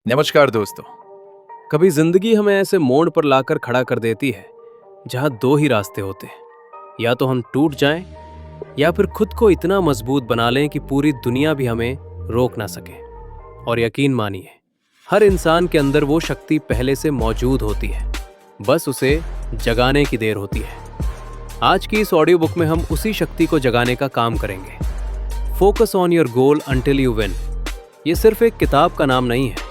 नमस्कार दोस्तों। कभी जिंदगी हमें ऐसे मोड़ पर लाकर खड़ा कर देती है जहां दो ही रास्ते होते हैं, या तो हम टूट जाएं या फिर खुद को इतना मजबूत बना लें कि पूरी दुनिया भी हमें रोक ना सके। और यकीन मानिए, हर इंसान के अंदर वो शक्ति पहले से मौजूद होती है, बस उसे जगाने की देर होती है। आज की इस ऑडियो बुक में हम उसी शक्ति को जगाने का काम करेंगे। Focus on your goal until you win. ये सिर्फ एक किताब का नाम नहीं है,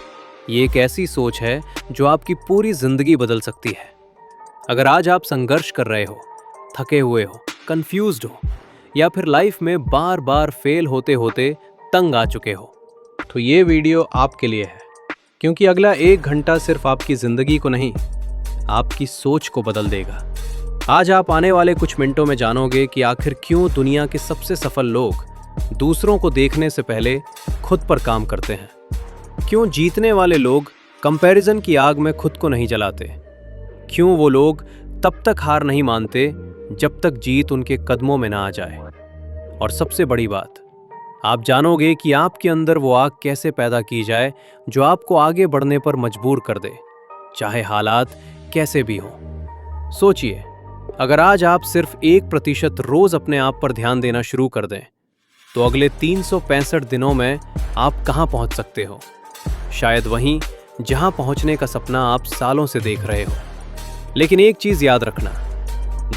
ये एक ऐसी सोच है जो आपकी पूरी जिंदगी बदल सकती है। अगर आज आप संघर्ष कर रहे हो, थके हुए हो, कंफ्यूज्ड हो, या फिर लाइफ में बार बार फेल होते होते तंग आ चुके हो, तो ये वीडियो आपके लिए है। क्योंकि अगला 1 घंटा सिर्फ आपकी जिंदगी को नहीं, आपकी सोच को बदल देगा। आज आप आने वाले कुछ मिनटों में जानोगे कि आखिर क्यों दुनिया के सबसे सफल लोग दूसरों को देखने से पहले खुद पर काम करते हैं, क्यों जीतने वाले लोग कंपैरिजन की आग में खुद को नहीं जलाते, क्यों वो लोग तब तक हार नहीं मानते जब तक जीत उनके कदमों में ना आ जाए। और सबसे बड़ी बात, आप जानोगे कि आपके अंदर वो आग कैसे पैदा की जाए जो आपको आगे बढ़ने पर मजबूर कर दे, चाहे हालात कैसे भी हो। सोचिए, अगर आज आप सिर्फ 1% रोज अपने आप पर ध्यान देना शुरू कर दें, तो अगले 365 दिनों में आप कहां पहुंच सकते हो? शायद वहीं जहां पहुंचने का सपना आप सालों से देख रहे हो। लेकिन एक चीज याद रखना,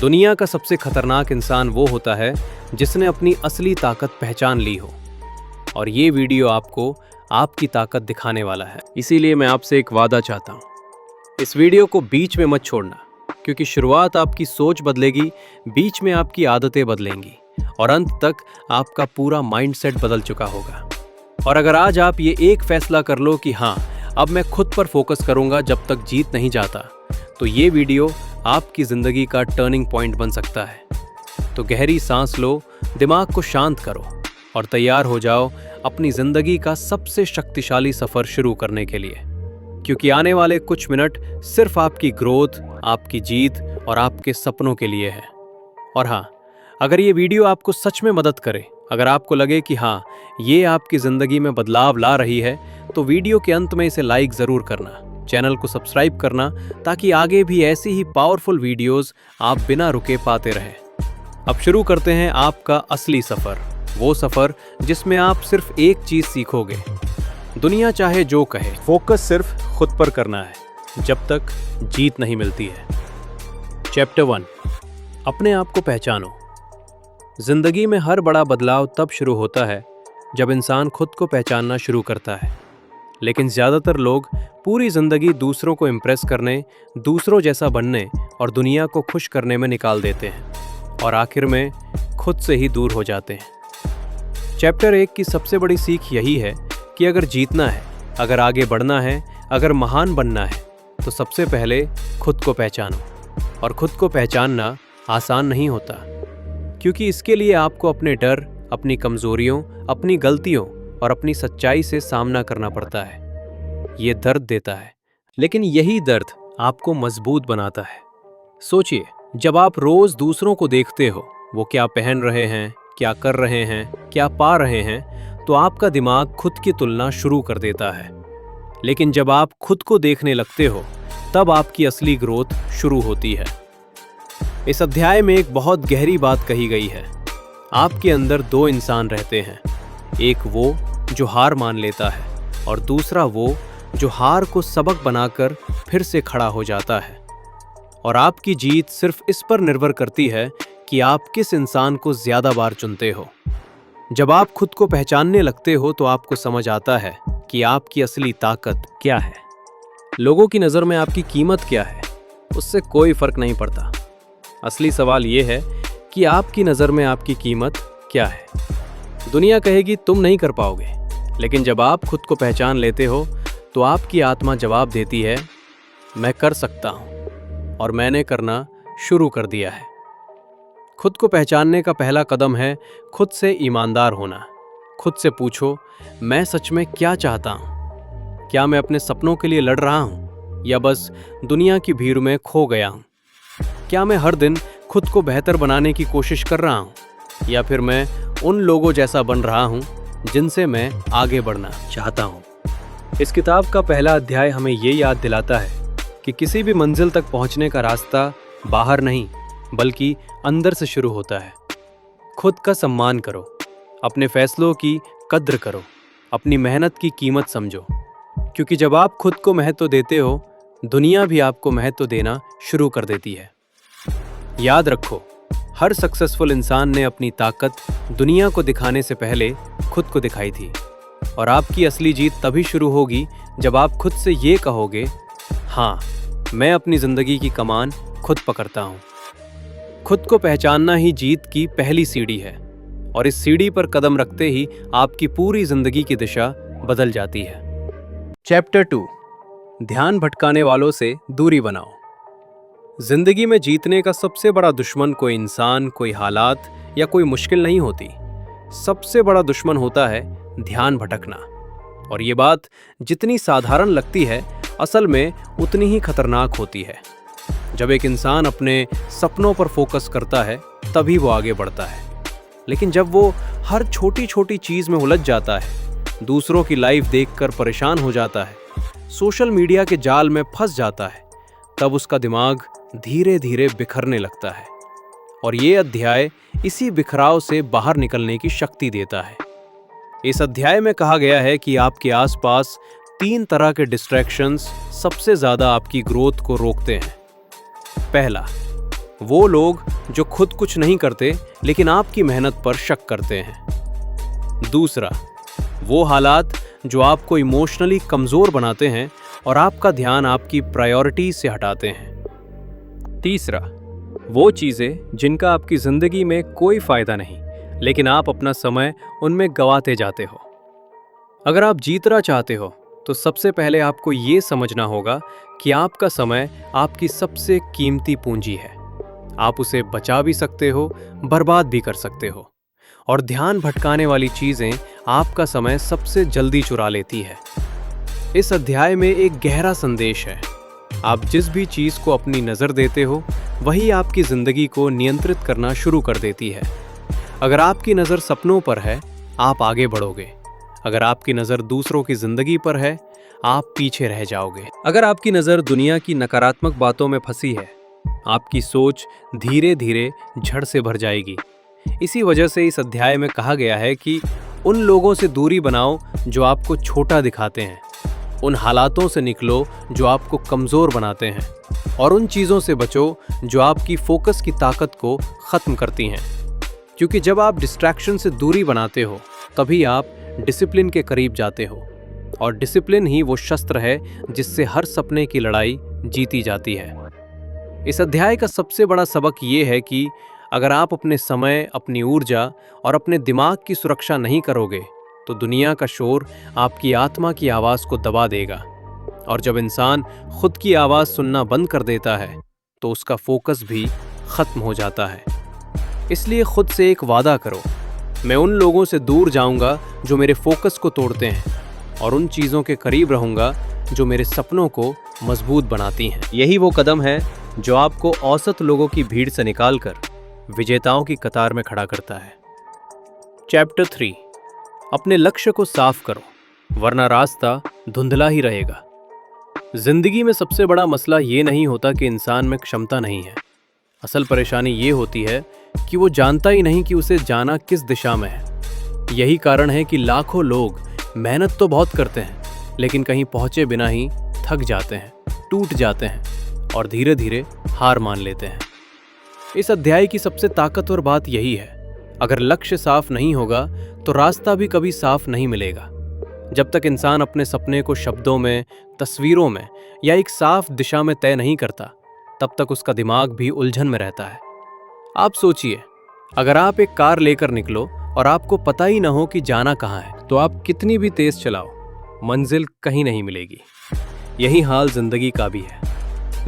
दुनिया का सबसे खतरनाक इंसान वो होता है जिसने अपनी असली ताकत पहचान ली हो। और ये वीडियो आपको आपकी ताकत दिखाने वाला है। इसीलिए मैं आपसे एक वादा चाहता हूं, इस वीडियो को बीच में मत छोड़ना, क्योंकि शुरुआत आपकी सोच बदलेगी, बीच में आपकी आदतें बदलेंगी और अंत तक आपका पूरा माइंडसेट बदल चुका होगा। और अगर आज आप ये एक फैसला कर लो कि हाँ, अब मैं खुद पर फोकस करूंगा जब तक जीत नहीं जाता, तो ये वीडियो आपकी जिंदगी का टर्निंग पॉइंट बन सकता है। तो गहरी सांस लो, दिमाग को शांत करो और तैयार हो जाओ अपनी जिंदगी का सबसे शक्तिशाली सफर शुरू करने के लिए। क्योंकि आने वाले कुछ मिनट सिर्फ आपकी ग्रोथ, आपकी जीत और आपके सपनों के लिए है। और हाँ, अगर ये वीडियो आपको सच में मदद करे, अगर आपको लगे कि हाँ, ये आपकी जिंदगी में बदलाव ला रही है, तो वीडियो के अंत में इसे लाइक जरूर करना, चैनल को सब्सक्राइब करना, ताकि आगे भी ऐसी ही पावरफुल वीडियोस आप बिना रुके पाते रहें। अब शुरू करते हैं आपका असली सफर, वो सफर जिसमें आप सिर्फ एक चीज सीखोगे। दुनिया चाहे जो कहे, फोकस सिर्फ खुद पर करना है जब तक जीत नहीं मिलती है। चैप्टर 1, अपने आप को पहचानो। जिंदगी में हर बड़ा बदलाव तब शुरू होता है जब इंसान खुद को पहचानना शुरू करता है। लेकिन ज़्यादातर लोग पूरी ज़िंदगी दूसरों को इम्प्रेस करने, दूसरों जैसा बनने और दुनिया को खुश करने में निकाल देते हैं और आखिर में खुद से ही दूर हो जाते हैं। चैप्टर 1 की सबसे बड़ी सीख यही है कि अगर जीतना है, अगर आगे बढ़ना है, अगर महान बनना है, तो सबसे पहले खुद को पहचानो। और खुद को पहचानना आसान नहीं होता, क्योंकि इसके लिए आपको अपने डर, अपनी कमजोरियों, अपनी गलतियों और अपनी सच्चाई से सामना करना पड़ता है। ये दर्द देता है, लेकिन यही दर्द आपको मजबूत बनाता है। सोचिए, जब आप रोज दूसरों को देखते हो, वो क्या पहन रहे हैं, क्या कर रहे हैं, क्या पा रहे हैं, तो आपका दिमाग खुद की तुलना शुरू कर देता है। लेकिन जब आप खुद को देखने लगते हो, तब आपकी असली ग्रोथ शुरू होती है। इस अध्याय में एक बहुत गहरी बात कही गई है। आपके अंदर 2 इंसान रहते हैं, एक वो जो हार मान लेता है और दूसरा वो जो हार को सबक बनाकर फिर से खड़ा हो जाता है। और आपकी जीत सिर्फ इस पर निर्भर करती है कि आप किस इंसान को ज्यादा बार चुनते हो। जब आप खुद को पहचानने लगते हो, तो आपको समझ आता है कि आपकी असली ताकत क्या है। लोगों की नज़र में आपकी कीमत क्या है, उससे कोई फर्क नहीं पड़ता। असली सवाल यह है कि आपकी नज़र में आपकी कीमत क्या है। दुनिया कहेगी तुम नहीं कर पाओगे, लेकिन जब आप खुद को पहचान लेते हो, तो आपकी आत्मा जवाब देती है, मैं कर सकता हूँ, और मैंने करना शुरू कर दिया है। खुद को पहचानने का पहला कदम है खुद से ईमानदार होना। खुद से पूछो, मैं सच में क्या चाहता हूँ? क्या मैं अपने सपनों के लिए लड़ रहा हूँ, या बस दुनिया की भीड़ में खो गया हूँ? क्या मैं हर दिन खुद को बेहतर बनाने की कोशिश कर रहा हूँ, या फिर मैं उन लोगों जैसा बन रहा हूँ जिनसे मैं आगे बढ़ना चाहता हूँ? इस किताब का पहला अध्याय हमें ये याद दिलाता है कि किसी भी मंजिल तक पहुंचने का रास्ता बाहर नहीं बल्कि अंदर से शुरू होता है। खुद का सम्मान करो, अपने फैसलों की कद्र करो, अपनी मेहनत की कीमत समझो, क्योंकि जब आप खुद को महत्व देते हो, दुनिया भी आपको महत्व देना शुरू कर देती है। याद रखो, हर सक्सेसफुल इंसान ने अपनी ताकत दुनिया को दिखाने से पहले खुद को दिखाई थी, और आपकी असली जीत तभी शुरू होगी जब आप खुद से ये कहोगे, हाँ, मैं अपनी जिंदगी की कमान खुद पकड़ता हूँ। खुद को पहचानना ही जीत की पहली सीढ़ी है, और इस सीढ़ी पर कदम रखते ही आपकी पूरी जिंदगी की दिशा बदल जाती है। चैप्टर 2, ध्यान भटकाने वालों से दूरी बनाओ। जिंदगी में जीतने का सबसे बड़ा दुश्मन कोई इंसान, कोई हालात या कोई मुश्किल नहीं होती। सबसे बड़ा दुश्मन होता है ध्यान भटकना। और ये बात जितनी साधारण लगती है, असल में उतनी ही खतरनाक होती है। जब एक इंसान अपने सपनों पर फोकस करता है, तभी वो आगे बढ़ता है। लेकिन जब वो हर छोटी छोटी चीज में उलझ जाता है, दूसरों की लाइफ देखकर परेशान हो जाता है, सोशल मीडिया के जाल में फंस जाता है, तब उसका दिमाग धीरे धीरे बिखरने लगता है। और ये अध्याय इसी बिखराव से बाहर निकलने की शक्ति देता है। इस अध्याय में कहा गया है कि आपके आसपास 3 तरह के डिस्ट्रैक्शंस सबसे ज्यादा आपकी ग्रोथ को रोकते हैं। पहला, वो लोग जो खुद कुछ नहीं करते लेकिन आपकी मेहनत पर शक करते हैं। दूसरा, वो हालात जो आपको इमोशनली कमजोर बनाते हैं और आपका ध्यान आपकी प्रायोरिटी से हटाते हैं। तीसरा, वो चीजें जिनका आपकी जिंदगी में कोई फायदा नहीं लेकिन आप अपना समय उनमें गंवाते जाते हो। अगर आप जीतना चाहते हो तो सबसे पहले आपको ये समझना होगा कि आपका समय आपकी सबसे कीमती पूंजी है। आप उसे बचा भी सकते हो, बर्बाद भी कर सकते हो। और ध्यान भटकाने वाली चीजें आपका समय सबसे जल्दी चुरा लेती है। इस अध्याय में एक गहरा संदेश है। आप जिस भी चीज को अपनी नजर देते हो, वही आपकी जिंदगी को नियंत्रित करना शुरू कर देती है। अगर आपकी नजर सपनों पर है, आप आगे बढ़ोगे। अगर आपकी नजर दूसरों की जिंदगी पर है, आप पीछे रह जाओगे। अगर आपकी नजर दुनिया की नकारात्मक बातों में फंसी है, आपकी सोच धीरे धीरे झड़ से भर जाएगी। इसी वजह से इस अध्याय में कहा गया है कि उन लोगों से दूरी बनाओ जो आपको छोटा दिखाते हैं, उन हालातों से निकलो जो आपको कमजोर बनाते हैं, और उन चीजों से बचो जो आपकी फोकस की ताकत को खत्म करती हैं। क्योंकि जब आप डिस्ट्रैक्शन से दूरी बनाते हो, तभी आप डिसिप्लिन के करीब जाते हो, और डिसिप्लिन ही वो शस्त्र है जिससे हर सपने की लड़ाई जीती जाती है। इस अध्याय का सबसे बड़ा सबक ये है कि अगर आप अपने समय, अपनी ऊर्जा और अपने दिमाग की सुरक्षा नहीं करोगे, तो दुनिया का शोर आपकी आत्मा की आवाज़ को दबा देगा। और जब इंसान खुद की आवाज़ सुनना बंद कर देता है, तो उसका फोकस भी खत्म हो जाता है। इसलिए खुद से एक वादा करो, मैं उन लोगों से दूर जाऊंगा जो मेरे फोकस को तोड़ते हैं, और उन चीज़ों के करीब रहूंगा जो मेरे सपनों को मजबूत बनाती हैं। यही वो कदम है जो आपको औसत लोगों की भीड़ से निकालकर विजेताओं की कतार में खड़ा करता है। चैप्टर 3, अपने लक्ष्य को साफ करो, वरना रास्ता धुंधला ही रहेगा। जिंदगी में सबसे बड़ा मसला ये नहीं होता कि इंसान में क्षमता नहीं है। असल परेशानी ये होती है कि वो जानता ही नहीं कि उसे जाना किस दिशा में है। यही कारण है कि लाखों लोग मेहनत तो बहुत करते हैं, लेकिन कहीं पहुंचे बिना ही थक जाते हैं, टूट जाते हैं और धीरे धीरे हार मान लेते हैं। इस अध्याय की सबसे ताकतवर बात यही है, अगर लक्ष्य साफ नहीं होगा तो रास्ता भी कभी साफ नहीं मिलेगा। जब तक इंसान अपने सपने को शब्दों में, तस्वीरों में या एक साफ दिशा में तय नहीं करता, तब तक उसका दिमाग भी उलझन में रहता है। आप सोचिए, अगर आप एक कार लेकर निकलो और आपको पता ही ना हो कि जाना कहाँ है, तो आप कितनी भी तेज चलाओ, मंजिल कहीं नहीं मिलेगी। यही हाल जिंदगी का भी है।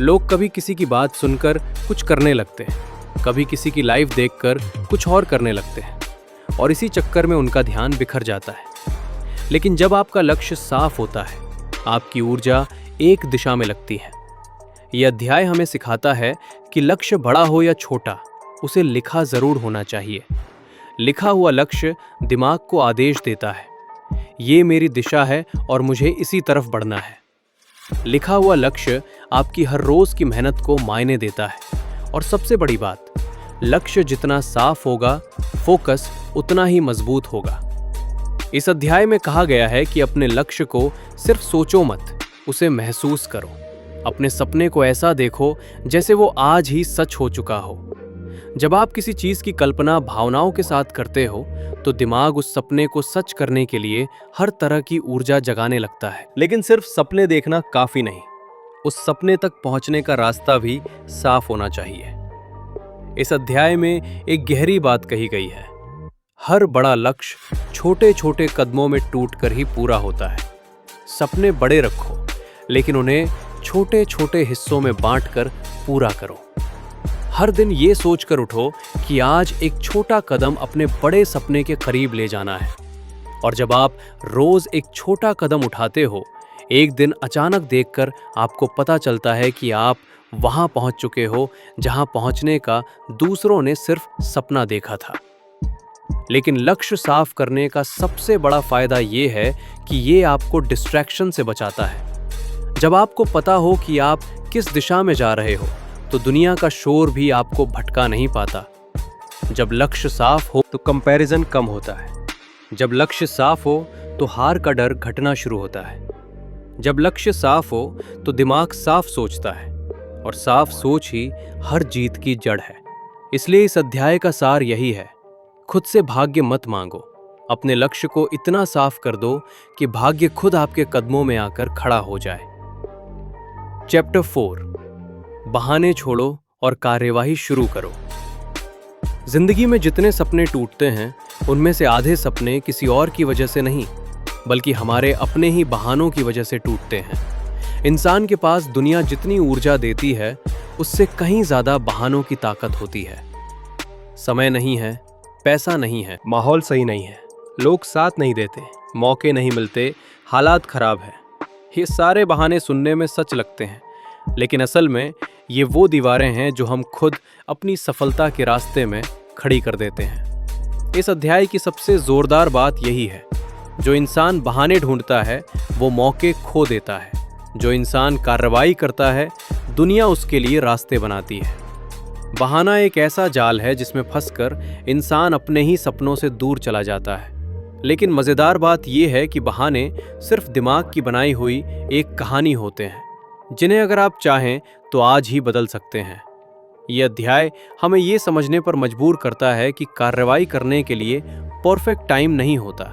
लोग कभी किसी की बात सुनकर कुछ करने लगते हैं, कभी किसी की लाइफ देखकर कुछ और करने लगते हैं, और इसी चक्कर में उनका ध्यान बिखर जाता है। लेकिन जब आपका लक्ष्य साफ होता है, आपकी ऊर्जा एक दिशा में लगती है। यह अध्याय हमें सिखाता है कि लक्ष्य बड़ा हो या छोटा, उसे लिखा जरूर होना चाहिए। लिखा हुआ लक्ष्य दिमाग को आदेश देता है, ये मेरी दिशा है और मुझे इसी तरफ बढ़ना है। लिखा हुआ लक्ष्य आपकी हर रोज की मेहनत को मायने देता है। और सबसे बड़ी बात, लक्ष्य जितना साफ होगा, फोकस उतना ही मजबूत होगा। इस अध्याय में कहा गया है कि अपने लक्ष्य को सिर्फ सोचो मत, उसे महसूस करो। अपने सपने को ऐसा देखो जैसे वो आज ही सच हो चुका हो। जब आप किसी चीज की कल्पना भावनाओं के साथ करते हो तो दिमाग उस सपने को सच करने के लिए हर तरह की ऊर्जा जगाने लगता है। लेकिन सिर्फ सपने देखना काफी नहीं, उस सपने तक पहुंचने का रास्ता भी साफ होना चाहिए। इस अध्याय में एक गहरी बात कही गई है। हर बड़ा लक्ष्य छोटे छोटे कदमों में टूटकर ही पूरा होता है। सपने बड़े रखो, लेकिन उन्हें छोटे छोटे हिस्सों में बांटकर पूरा करो। हर दिन ये सोचकर उठो कि आज एक छोटा कदम अपने बड़े सपने के करीब ले जाना है। और जब आप रोज एक छोटा कदम उठाते हो, एक दिन अचानक देखकर आपको पता चलता है कि आप वहां पहुंच चुके हो जहां पहुंचने का दूसरों ने सिर्फ सपना देखा था। लेकिन लक्ष्य साफ करने का सबसे बड़ा फायदा ये है कि ये आपको डिस्ट्रैक्शन से बचाता है। जब आपको पता हो कि आप किस दिशा में जा रहे हो, तो दुनिया का शोर भी आपको भटका नहीं पाता। जब लक्ष्य साफ हो तो कंपैरिजन कम होता है। जब लक्ष्य साफ हो तो हार का डर घटना शुरू होता है। जब लक्ष्य साफ हो तो दिमाग साफ सोचता है, और साफ सोच ही हर जीत की जड़ है। इसलिए इस अध्याय का सार यही है, खुद से भाग्य मत मांगो। अपने लक्ष्य को इतना साफ कर दो कि भाग्य खुद आपके कदमों में आकर खड़ा हो जाए। चैप्टर 4, बहाने छोड़ो और कार्यवाही शुरू करो। जिंदगी में जितने सपने टूटते हैं, उनमें से आधे सपने किसी और की वजह से नहीं, बल्कि हमारे अपने ही बहानों की वजह से टूटते हैं। इंसान के पास दुनिया जितनी ऊर्जा देती है, उससे कहीं ज्यादा बहानों की ताकत होती है। समय नहीं है, पैसा नहीं है, माहौल सही नहीं है, लोग साथ नहीं देते, मौके नहीं मिलते, हालात खराब है। ये सारे बहाने सुनने में सच लगते हैं, लेकिन असल में ये वो दीवारें हैं जो हम खुद अपनी सफलता के रास्ते में खड़ी कर देते हैं। इस अध्याय की सबसे जोरदार बात यही है, जो इंसान बहाने ढूंढता है वो मौके खो देता है। जो इंसान कार्रवाई करता है, दुनिया उसके लिए रास्ते बनाती है। बहाना एक ऐसा जाल है जिसमें फंसकर इंसान अपने ही सपनों से दूर चला जाता है। लेकिन मज़ेदार बात यह है कि बहाने सिर्फ दिमाग की बनाई हुई एक कहानी होते हैं, जिन्हें अगर आप चाहें तो आज ही बदल सकते हैं। ये अध्याय हमें ये समझने पर मजबूर करता है कि कार्रवाई करने के लिए परफेक्ट टाइम नहीं होता,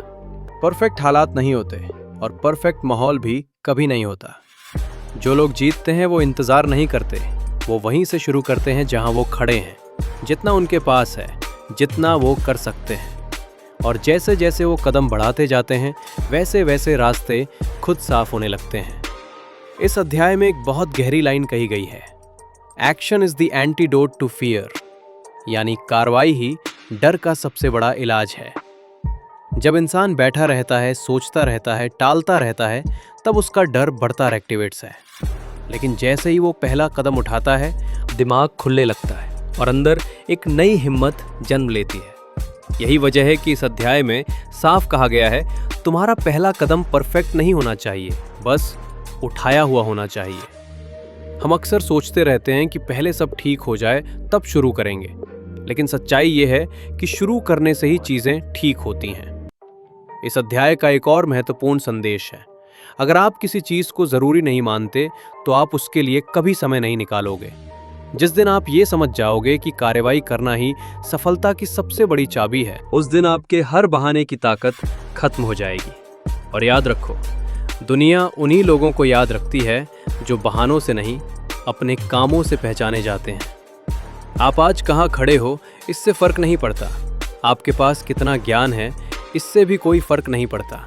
परफेक्ट हालात नहीं होते, और परफेक्ट माहौल भी कभी नहीं होता। जो लोग जीतते हैं वो इंतज़ार नहीं करते, वो वहीं से शुरू करते हैं जहां वो खड़े हैं, जितना उनके पास है, जितना वो कर सकते हैं। और जैसे जैसे वो कदम बढ़ाते जाते हैं, वैसे वैसे रास्ते खुद साफ होने लगते हैं। इस अध्याय में एक बहुत गहरी लाइन कही गई है, action is the antidote to fear, यानी कार्रवाई ही डर का सबसे बड़ा इलाज है। जब इंसान बैठा रहता है, सोचता रहता है, टालता रहता है, तब उसका डर बढ़ता एक्टिवेट्स है। लेकिन जैसे ही वो पहला कदम उठाता है, दिमाग खुलने लगता है और अंदर एक नई हिम्मत जन्म लेती है। यही वजह है कि इस अध्याय में साफ कहा गया है, तुम्हारा पहला कदम परफेक्ट नहीं होना चाहिए, बस उठाया हुआ होना चाहिए। हम अक्सर सोचते रहते हैं कि पहले सब ठीक हो जाए तब शुरू करेंगे, लेकिन सच्चाई ये है कि शुरू करने से ही चीजें ठीक होती हैं। इस अध्याय का एक और महत्वपूर्ण संदेश है, अगर आप किसी चीज को जरूरी नहीं मानते तो आप उसके लिए कभी समय नहीं निकालोगे। जिस दिन आप ये समझ जाओगे कि कार्रवाई करना ही सफलता की सबसे बड़ी चाबी है, उस दिन आपके हर बहाने की ताकत खत्म हो जाएगी। और याद रखो, दुनिया उन्हीं लोगों को याद रखती है जो बहानों से नहीं, अपने कामों से पहचाने जाते हैं। आप आज कहाँ खड़े हो इससे फर्क नहीं पड़ता, आपके पास कितना ज्ञान है इससे भी कोई फर्क नहीं पड़ता।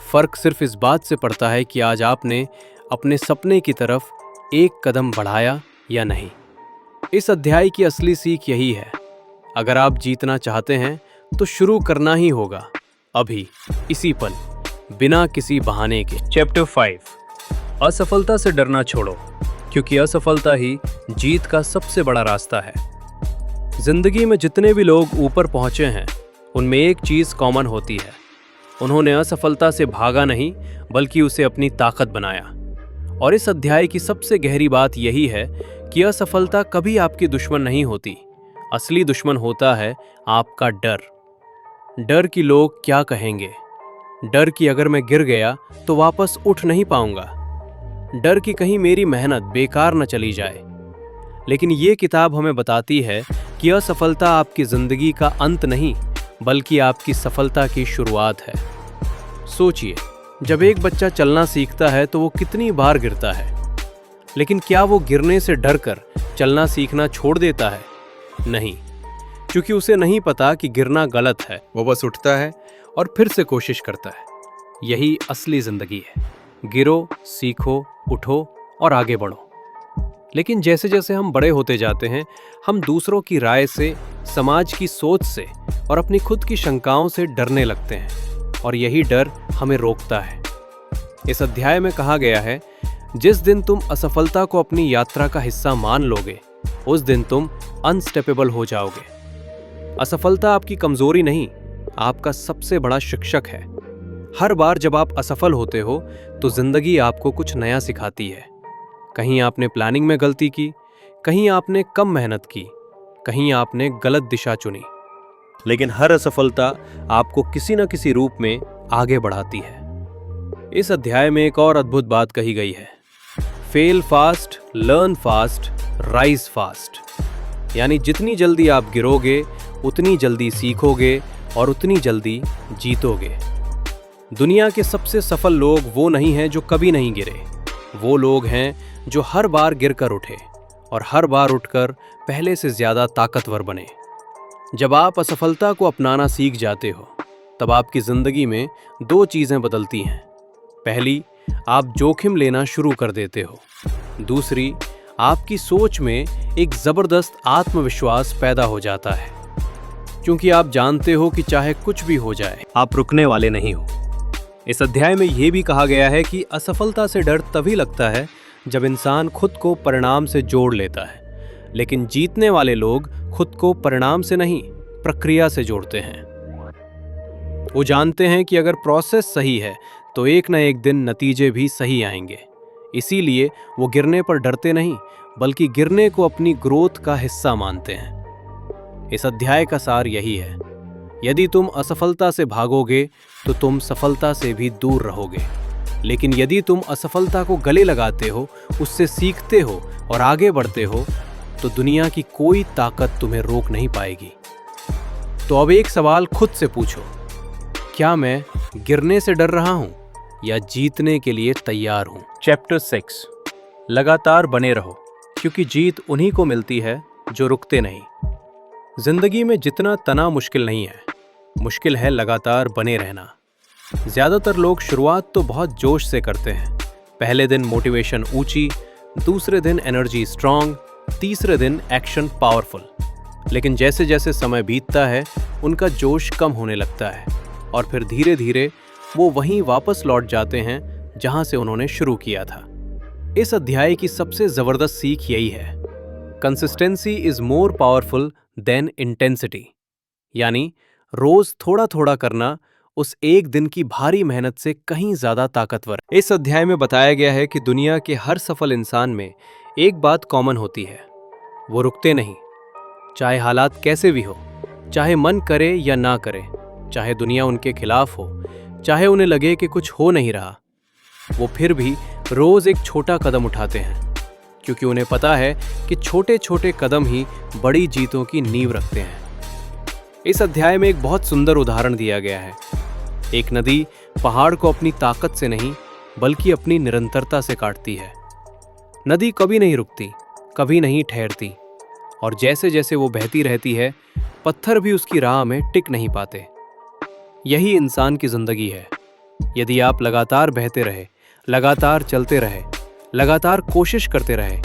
फर्क सिर्फ इस बात से पड़ता है कि आज आपने अपने सपने की तरफ एक कदम बढ़ाया या नहीं। इस अध्याय की असली सीख यही है, अगर आप जीतना चाहते हैं तो शुरू करना ही होगा, अभी, इसी पल, बिना किसी बहाने के। चैप्टर 5, असफलता से डरना छोड़ो, क्योंकि असफलता ही जीत का सबसे बड़ा रास्ता है। जिंदगी में जितने भी लोग ऊपर पहुंचे हैं, उनमें एक चीज कॉमन होती है, उन्होंने असफलता से भागा नहीं, बल्कि उसे अपनी ताकत बनाया। और इस अध्याय की सबसे गहरी बात यही है कि असफलता कभी आपकी दुश्मन नहीं होती। असली दुश्मन होता है आपका डर। डर कि लोग क्या कहेंगे, डर कि अगर मैं गिर गया तो वापस उठ नहीं पाऊंगा, डर कि कहीं मेरी मेहनत बेकार न चली जाए। लेकिन ये किताब हमें बताती है कि असफलता आपकी जिंदगी का अंत नहीं, बल्कि आपकी सफलता की शुरुआत है। सोचिए, जब एक बच्चा चलना सीखता है तो वो कितनी बार गिरता है, लेकिन क्या वो गिरने से डरकर चलना सीखना छोड़ देता है? नहीं, क्योंकि उसे नहीं पता कि गिरना गलत है। वो बस उठता है और फिर से कोशिश करता है। यही असली जिंदगी है। गिरो, सीखो, उठो और आगे बढ़ो। लेकिन जैसे जैसे हम बड़े होते जाते हैं, हम दूसरों की राय से, समाज की सोच से और अपनी खुद की शंकाओं से डरने लगते हैं, और यही डर हमें रोकता है। इस अध्याय में कहा गया है, जिस दिन तुम असफलता को अपनी यात्रा का हिस्सा मान लोगे, उस दिन तुम अनस्टेपेबल हो जाओगे। असफलता आपकी कमजोरी नहीं, आपका सबसे बड़ा शिक्षक है। हर बार जब आप असफल होते हो तो जिंदगी आपको कुछ नया सिखाती है। कहीं आपने प्लानिंग में गलती की, कहीं आपने कम मेहनत की, कहीं आपने गलत दिशा चुनी, लेकिन हर असफलता आपको किसी न किसी रूप में आगे बढ़ाती है। इस अध्याय में एक और अद्भुत बात कही गई है, fail fast, learn fast, rise fast. यानी जितनी जल्दी आप गिरोगे, उतनी जल्दी सीखोगे और उतनी जल्दी जीतोगे। दुनिया के सबसे सफल लोग वो नहीं हैं जो कभी नहीं गिरे, वो लोग हैं जो हर बार गिरकर उठे और हर बार उठकर पहले से ज्यादा ताकतवर बने। जब आप असफलता को अपनाना सीख जाते हो, तब आपकी जिंदगी में दो चीजें बदलती हैं। पहली, आप जोखिम लेना शुरू कर देते हो। दूसरी, आपकी सोच में एक जबरदस्त आत्मविश्वास पैदा हो जाता है, क्योंकि आप जानते हो कि चाहे कुछ भी हो जाए, आप रुकने वाले नहीं हो। इस अध्याय में यह भी कहा गया है कि असफलता से डर तभी लगता है जब इंसान खुद को परिणाम से जोड़ लेता है, लेकिन जीतने वाले लोग खुद को परिणाम से नहीं, प्रक्रिया से जोड़ते हैं। वो जानते हैं कि अगर प्रोसेस सही है तो एक न एक दिन नतीजे भी सही आएंगे। इसीलिए वो गिरने पर डरते नहीं, बल्कि गिरने को अपनी ग्रोथ का हिस्सा मानते हैं। इस अध्याय का सार यही है, यदि तुम असफलता से भागोगे तो तुम सफलता से भी दूर रहोगे, लेकिन यदि तुम असफलता को गले लगाते हो, उससे सीखते हो और आगे बढ़ते हो, तो दुनिया की कोई ताकत तुम्हें रोक नहीं पाएगी। तो अब एक सवाल खुद से पूछो, क्या मैं गिरने से डर रहा हूं या जीतने के लिए तैयार हूं? चैप्टर 6, लगातार बने रहो, क्योंकि जीत उन्हीं को मिलती है जो रुकते नहीं। जिंदगी में जितना तना मुश्किल नहीं है, मुश्किल है लगातार बने रहना। ज्यादातर लोग शुरुआत तो बहुत जोश से करते हैं। पहले दिन मोटिवेशन ऊंची, दूसरे दिन एनर्जी स्ट्रांग, तीसरे दिन एक्शन पावरफुल। लेकिन जैसे जैसे समय बीतता है, उनका जोश कम होने लगता है और फिर धीरे धीरे वो वहीं वापस लौट जाते हैं जहां से उन्होंने शुरू किया था। इस अध्याय की सबसे जबरदस्त सीख यही है, consistency is more powerful than intensity. यानी रोज थोड़ा थोड़ा करना उस एक दिन की भारी मेहनत से कहीं ज्यादा ताकतवर। इस अध्याय में बताया गया है कि दुनिया के हर सफल इंसान में एक बात कॉमन होती है, वो रुकते नहीं। चाहे हालात कैसे भी हो, चाहे मन करे या ना करे, चाहे दुनिया उनके खिलाफ हो, चाहे उन्हें लगे कि कुछ हो नहीं रहा, वो फिर भी रोज एक छोटा कदम उठाते हैं, क्योंकि उन्हें पता है कि छोटे छोटे कदम ही बड़ी जीतों की नींव रखते हैं। इस अध्याय में एक बहुत सुंदर उदाहरण दिया गया है। एक नदी पहाड़ को अपनी ताकत से नहीं, बल्कि अपनी निरंतरता से काटती है। नदी कभी नहीं रुकती, कभी नहीं ठहरती, और जैसे जैसे वो बहती रहती है, पत्थर भी उसकी राह में टिक नहीं पाते। यही इंसान की जिंदगी है। यदि आप लगातार बहते रहे, लगातार चलते रहे, लगातार कोशिश करते रहे,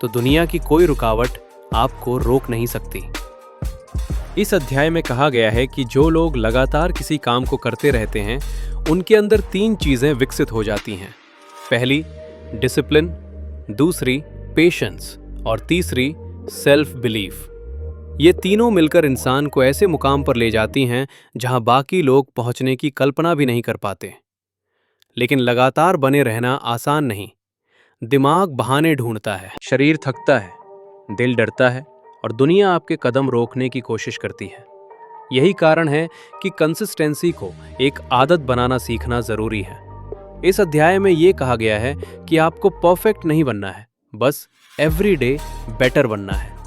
तो दुनिया की कोई रुकावट आपको रोक नहीं सकती। इस अध्याय में कहा गया है कि जो लोग लगातार किसी काम को करते रहते हैं, उनके अंदर 3 चीजें विकसित हो जाती हैं। पहली, डिसिप्लिन, दूसरी पेशेंस और तीसरी सेल्फ बिलीफ। ये तीनों मिलकर इंसान को ऐसे मुकाम पर ले जाती हैं जहां बाकी लोग पहुंचने की कल्पना भी नहीं कर पाते। लेकिन लगातार बने रहना आसान नहीं। दिमाग बहाने ढूंढता है, शरीर थकता है, दिल डरता है और दुनिया आपके कदम रोकने की कोशिश करती है। यही कारण है कि कंसिस्टेंसी को एक आदत बनाना सीखना जरूरी है। इस अध्याय में ये कहा गया है कि आपको परफेक्ट नहीं बनना है, बस एवरीडे बेटर बनना है।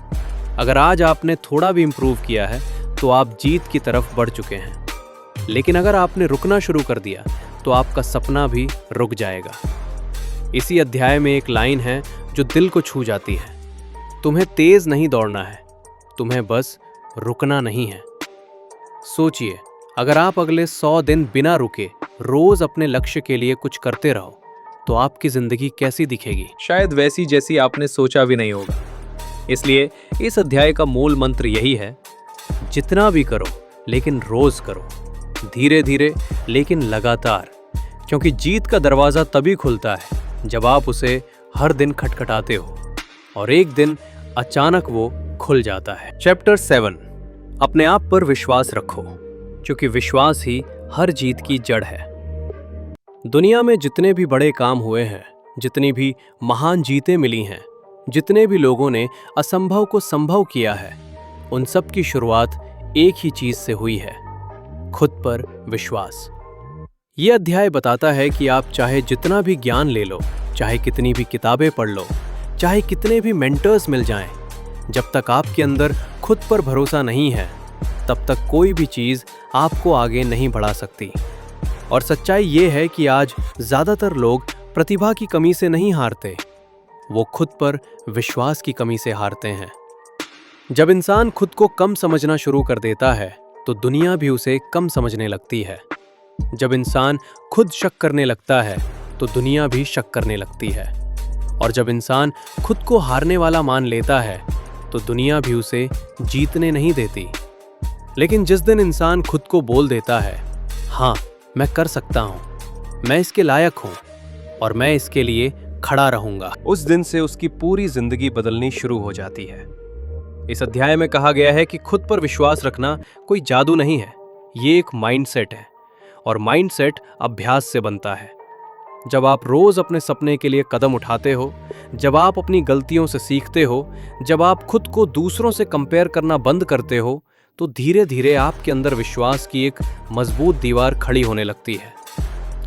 अगर आज आपने थोड़ा भी इंप्रूव किया है तो आप जीत की तरफ बढ़ चुके हैं। लेकिन अगर आपने रुकना शुरू कर दिया तो आपका सपना भी रुक जाएगा। इसी अध्याय में एक लाइन है जो दिल को छू जाती है। तुम्हें तेज नहीं दौड़ना है, तुम्हें बस रुकना नहीं है। सोचिए, अगर आप अगले 100 दिन बिना रुके रोज अपने लक्ष्य के लिए कुछ करते रहो तो आपकी जिंदगी कैसी दिखेगी? शायद वैसी जैसी आपने सोचा भी नहीं होगा। इसलिए इस अध्याय का मूल मंत्र यही है, जितना भी करो लेकिन रोज करो, धीरे धीरे लेकिन लगातार। क्योंकि जीत का दरवाजा तभी खुलता है जब आप उसे हर दिन खटखटाते हो और एक दिन अचानक वो खुल जाता है। चैप्टर 7, अपने आप पर विश्वास रखो, क्योंकि विश्वास ही हर जीत की जड़ है। दुनिया में जितने भी बड़े काम हुए हैं, जितनी भी महान जीतें मिली हैं, जितने भी लोगों ने असंभव को संभव किया है, उन सब की शुरुआत एक ही चीज से हुई है, खुद पर विश्वास। ये अध्याय बताता है कि आप चाहे जितना भी ज्ञान ले लो, चाहे कितनी भी किताबें पढ़ लो, चाहे कितने भी मेंटर्स मिल जाएं, जब तक आपके अंदर खुद पर भरोसा नहीं है, तब तक कोई भी चीज़ आपको आगे नहीं बढ़ा सकती। और सच्चाई ये है कि आज ज़्यादातर लोग प्रतिभा की कमी से नहीं हारते, वो खुद पर विश्वास की कमी से हारते हैं। जब इंसान खुद को कम समझना शुरू कर देता है तो दुनिया भी उसे कम समझने लगती है। जब इंसान खुद शक करने लगता है तो दुनिया भी शक करने लगती है। और जब इंसान खुद को हारने वाला मान लेता है तो दुनिया भी उसे जीतने नहीं देती। लेकिन जिस दिन इंसान खुद को बोल देता है, हाँ मैं कर सकता हूँ, मैं इसके लायक हूँ और मैं इसके लिए खड़ा रहूंगा, उस दिन से उसकी पूरी जिंदगी बदलनी शुरू हो जाती है। इस अध्याय में कहा गया है कि खुद पर विश्वास रखना कोई जादू नहीं है, ये एक माइंडसेट है और माइंडसेट अभ्यास से बनता है। जब आप रोज अपने सपने के लिए कदम उठाते हो, जब आप अपनी गलतियों से सीखते हो, जब आप खुद को दूसरों से कंपेयर करना बंद करते हो, तो धीरे धीरे आपके अंदर विश्वास की एक मजबूत दीवार खड़ी होने लगती है।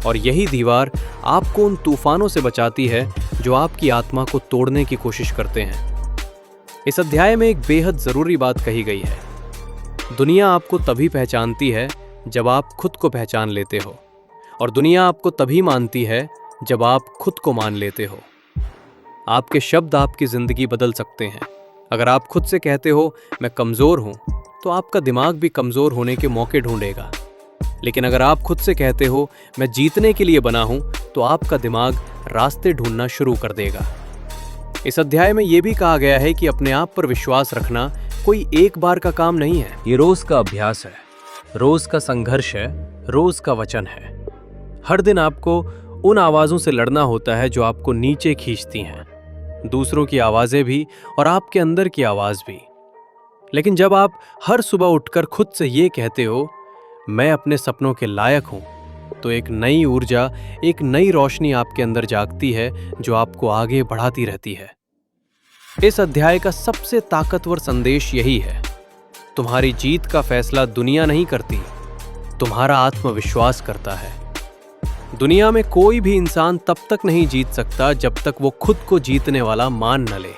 और यही दीवार आपको उन तूफानों से बचाती है जो आपकी आत्मा को तोड़ने की कोशिश करते हैं। इस अध्याय में एक बेहद जरूरी बात कही गई है। दुनिया आपको तभी पहचानती है जब आप खुद को पहचान लेते हो, और दुनिया आपको तभी मानती है जब आप खुद को मान लेते हो। आपके शब्द आपकी जिंदगी बदल सकते हैं। अगर आप खुद से कहते हो मैं कमजोर हूं, तो आपका दिमाग भी कमजोर होने के मौके ढूंढेगा। लेकिन अगर आप खुद से कहते हो मैं जीतने के लिए बना हूं, तो आपका दिमाग रास्ते ढूंढना शुरू कर देगा। इस अध्याय में यह भी कहा गया है कि अपने आप पर विश्वास रखना कोई एक बार का काम नहीं है, ये रोज का अभ्यास है, रोज का संघर्ष है, रोज का वचन है। हर दिन आपको उन आवाजों से लड़ना होता है जो आपको नीचे खींचती हैं, दूसरों की आवाजें भी और आपके अंदर की आवाज भी। लेकिन जब आप हर सुबह उठकर खुद से ये कहते हो मैं अपने सपनों के लायक हूं, तो एक नई ऊर्जा, एक नई रोशनी आपके अंदर जागती है जो आपको आगे बढ़ाती रहती है। इस अध्याय का सबसे ताकतवर संदेश यही है, तुम्हारी जीत का फैसला दुनिया नहीं करती, तुम्हारा आत्मविश्वास करता है। दुनिया में कोई भी इंसान तब तक नहीं जीत सकता जब तक वो खुद को जीतने वाला मान न ले।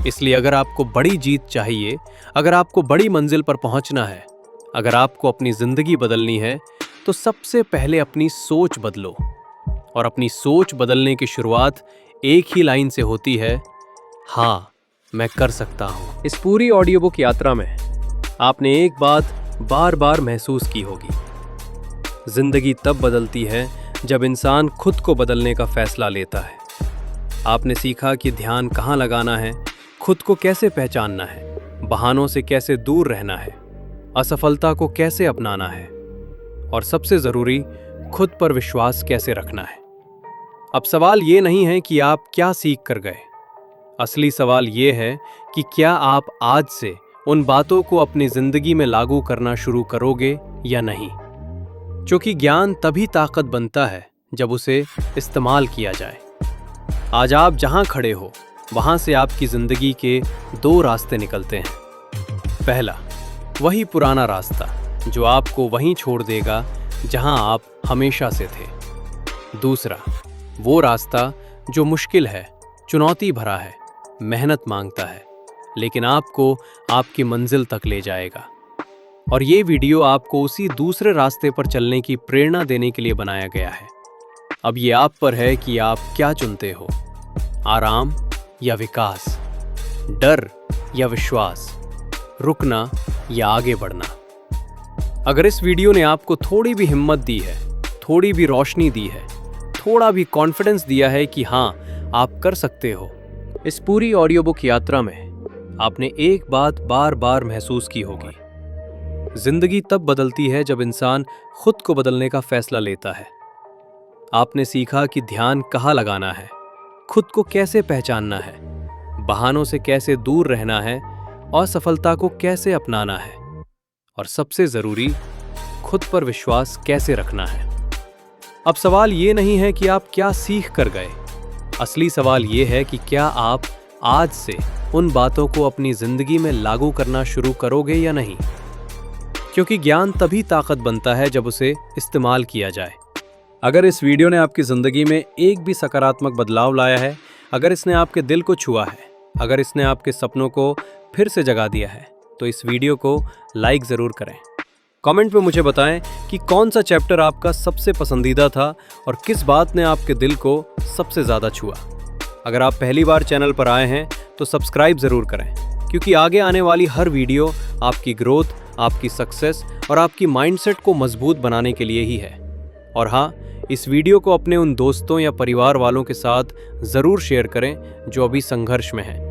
इसलिए अगर आपको बड़ी जीत चाहिए, अगर आपको बड़ी मंजिल पर पहुंचना है, अगर आपको अपनी जिंदगी बदलनी है, तो सबसे पहले अपनी सोच बदलो। और अपनी सोच बदलने की शुरुआत एक ही लाइन से होती है, हाँ मैं कर सकता हूं। इस पूरी ऑडियो बुक यात्रा में आपने एक बात बार बार महसूस की होगी, जिंदगी तब बदलती है जब इंसान खुद को बदलने का फैसला लेता है। आपने सीखा कि ध्यान कहाँ लगाना है, खुद को कैसे पहचानना है, बहानों से कैसे दूर रहना है, असफलता को कैसे अपनाना है, और सबसे जरूरी खुद पर विश्वास कैसे रखना है। अब सवाल ये नहीं है कि आप क्या सीख कर गए, असली सवाल ये है कि क्या आप आज से उन बातों को अपनी जिंदगी में लागू करना शुरू करोगे या नहीं। क्योंकि ज्ञान तभी ताकत बनता है जब उसे इस्तेमाल किया जाए। आज आप जहां खड़े हो वहां से आपकी जिंदगी के 2 रास्ते निकलते हैं। पहला, वही पुराना रास्ता जो आपको वहीं छोड़ देगा जहां आप हमेशा से थे। दूसरा, वो रास्ता जो मुश्किल है, चुनौती भरा है, मेहनत मांगता है, लेकिन आपको आपकी मंजिल तक ले जाएगा। और ये वीडियो आपको उसी दूसरे रास्ते पर चलने की प्रेरणा देने के लिए बनाया गया है। अब ये आप पर है कि आप क्या चुनते हो, आराम या विकास, डर या विश्वास, रुकना या आगे बढ़ना। अगर इस वीडियो ने आपको थोड़ी भी हिम्मत दी है, थोड़ी भी रोशनी दी है, थोड़ा भी कॉन्फिडेंस दिया है कि हाँ आप कर सकते हो, इस पूरी ऑडियो बुक यात्रा में आपने एक बात बार बार महसूस की होगी। जिंदगी तब बदलती है जब इंसान खुद को बदलने का फैसला लेता है। आपने सीखा कि ध्यान कहाँ लगाना है, खुद को कैसे पहचानना है, बहानों से कैसे दूर रहना है और सफलता को कैसे अपनाना है, और सबसे जरूरी, खुद पर विश्वास कैसे रखना है। अब सवाल ये नहीं है कि आप क्या सीख कर गए, असली सवाल ये है कि क्या आप आज से उन बातों को अपनी जिंदगी में लागू करना शुरू करोगे या नहीं। क्योंकि ज्ञान तभी ताकत बनता है जब उसे इस्तेमाल किया जाए। अगर इस वीडियो ने आपकी जिंदगी में एक भी सकारात्मक बदलाव लाया है, अगर इसने आपके दिल को छुआ है, अगर इसने आपके सपनों को फिर से जगा दिया है, तो इस वीडियो को लाइक ज़रूर करें। कमेंट में मुझे बताएं कि कौन सा चैप्टर आपका सबसे पसंदीदा था और किस बात ने आपके दिल को सबसे ज़्यादा छुआ। अगर आप पहली बार चैनल पर आए हैं तो सब्सक्राइब ज़रूर करें, क्योंकि आगे आने वाली हर वीडियो आपकी ग्रोथ, आपकी सक्सेस और आपकी माइंडसेट को मजबूत बनाने के लिए ही है। और हाँ, इस वीडियो को अपने उन दोस्तों या परिवार वालों के साथ ज़रूर शेयर करें जो अभी संघर्ष में हैं।